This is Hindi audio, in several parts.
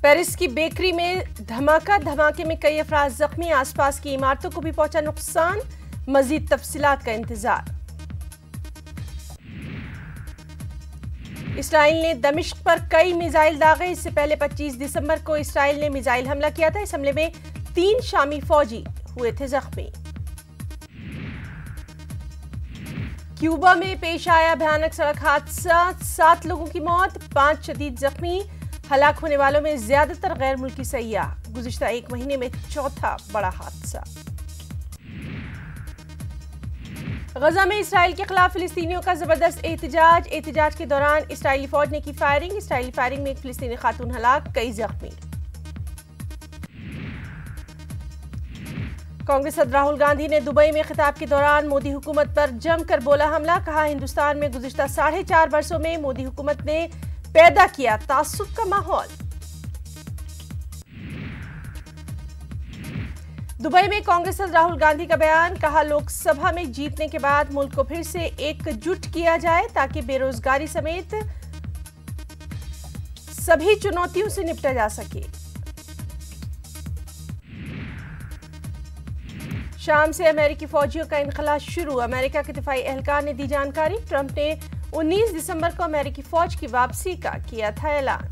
पेरिस की बेकरी में धमाके में कई अफराद जख्मी, आसपास की इमारतों को भी पहुंचा नुकसान। मजीद तफसीलात का इंतजार। इसराइल ने दमिश्क पर कई मिसाइल दागे। इससे पहले 25 दिसंबर को इसराइल ने मिसाइल हमला किया था। इस हमले में 3 शामी फौजी हुए थे जख्मी। क्यूबा में पेश आया भयानक सड़क हादसा, 7 लोगों की मौत, 5 शदीद जख्मी। हलाक होने वालों में ज्यादातर गैर मुल्की सयाह। गुज़िश्ता 1 महीने में चौथा बड़ा हादसा। गजा में इसराइल के खिलाफ फिलिस्तीनियों का जबरदस्त एहतजाज के दौरान इसराइली फौज ने की फायरिंग। इसराइली फायरिंग में एक फिलिस्तीनी खातून हलाक, कई जख्मी। कांग्रेस सदर राहुल गांधी ने दुबई में खिताब के दौरान मोदी हुकूमत पर जमकर बोला हमला। कहा, हिंदुस्तान में गुज़िश्ता 4.5 वर्षों में मोदी हुकूमत ने पैदा किया तासुब का माहौल। दुबई में कांग्रेस सदर राहुल गांधी का बयान। कहा, लोकसभा में जीतने के बाद मुल्क को फिर से एकजुट किया जाए ताकि बेरोजगारी समेत सभी चुनौतियों से निपटा जा सके। शाम से अमेरिकी फौजियों का इनखला शुरू। अमेरिका के दिफाई एहलकार ने दी जानकारी। ट्रंप ने 19 दिसंबर को अमेरिकी फौज की वापसी का किया था ऐलान।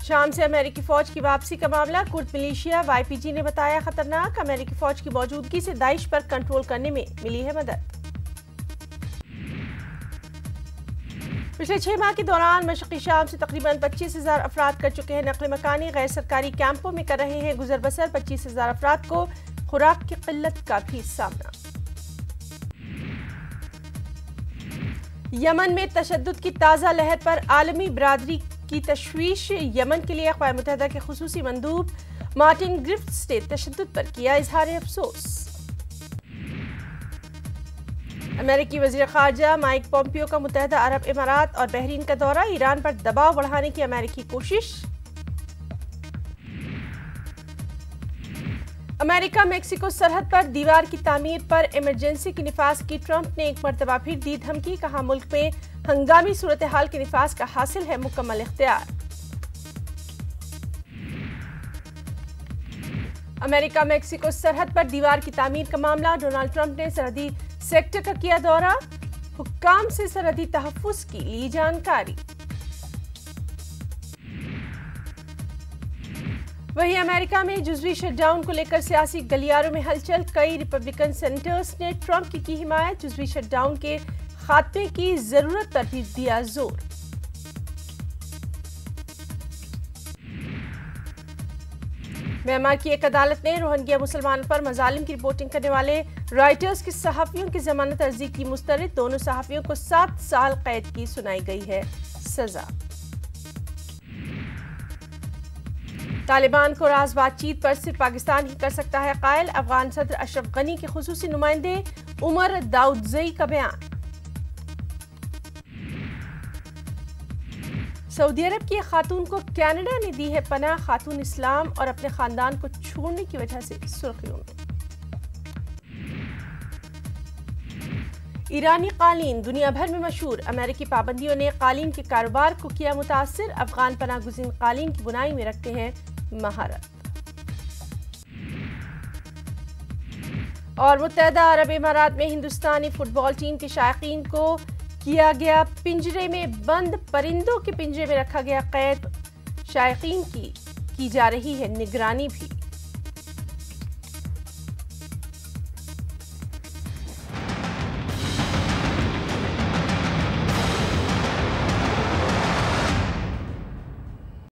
शाम से अमेरिकी फौज की वापसी का मामला कुर्द मिलिशिया YPG ने बताया खतरनाक। अमेरिकी फौज की मौजूदगी से दाइश पर कंट्रोल करने में मिली है मदद। पिछले 6 माह के दौरान मशरक़ी शाम से तकरीबन 25,000 अफराद कर चुके हैं नक़ल मकानी। गैर सरकारी कैंपों में कर रहे हैं गुजर बसर। 25,000 अफराद को खुराक की किल्लत का भी सामना। यमन में तशद्दुद की ताज़ा लहर पर आलमी बरादरी की तशवीश। यमन के लिए अक़वाम मुत्तहिदा के खुसूसी मंदूब मार्टिन ग्रिफ्ट्स ने तशद्दुद पर किया इजहार अफसोस। अमेरिकी वज़ीर ख़ारजा माइक पोम्पियो का मुत्तहिदा अरब इमारात और बहरीन का दौरा। ईरान पर दबाव बढ़ाने की अमेरिकी कोशिश। अमेरिका मेक्सिको सरहद पर दीवार की तामीर पर इमरजेंसी की निफाज की। ट्रंप ने एक मरतबा फिर दी धमकी। कहा, मुल्क में हंगामी सूरत हाल की निफाज का हासिल है मुकम्मल इख्तियार। अमेरिका मेक्सिको सरहद पर दीवार की तामीर का मामला। डोनाल्ड ट्रंप ने सरहदी सेक्टर का किया दौरा। हुक्काम से सरहदी तहफ़्फ़ुज़ की ली जानकारी। वहीं अमेरिका में जुज़वी शटडाउन को लेकर सियासी गलियारों में हलचल। कई रिपब्लिकन सेनेटर्स ने ट्रंप की हिमायत। जुज़वी शटडाउन के खात्मे की जरूरत पर भी दिया जोर। म्यांमार की एक अदालत ने रोहिंग्या मुसलमानों पर मजालिम की रिपोर्टिंग करने वाले रॉयटर्स के सहाफ़ियों की जमानत अर्जी की मुस्तरद। दोनों सहाफ़ियों को 7 साल कैद की सुनाई गई है सजा। तालिबान को राज बातचीत पर सिर्फ पाकिस्तान ही कर सकता है कायल। अफगान सदर अशरफ गनी के खुसूसी नुमाइंदे उमर दाऊदज़ई का बयान। सऊदी अरब की एक खातून को कनाडा ने दी है पनाह। खातून इस्लाम और अपने खानदान को छोड़ने की वजह से सुर्खियों में। ईरानी कालीन दुनिया भर में मशहूर। अमेरिकी पाबंदियों ने कालीन के कारोबार को किया मुतासिर। अफगान पनाह गुज़ीन कालीन की बुनाई में रखते हैं महारत। और मुत्तहिदा अरब इमारात में हिंदुस्तानी फुटबॉल टीम के शायकीन को किया गया पिंजरे में बंद। परिंदों के पिंजरे में रखा गया कैद। शायकीन की जा रही है निगरानी भी।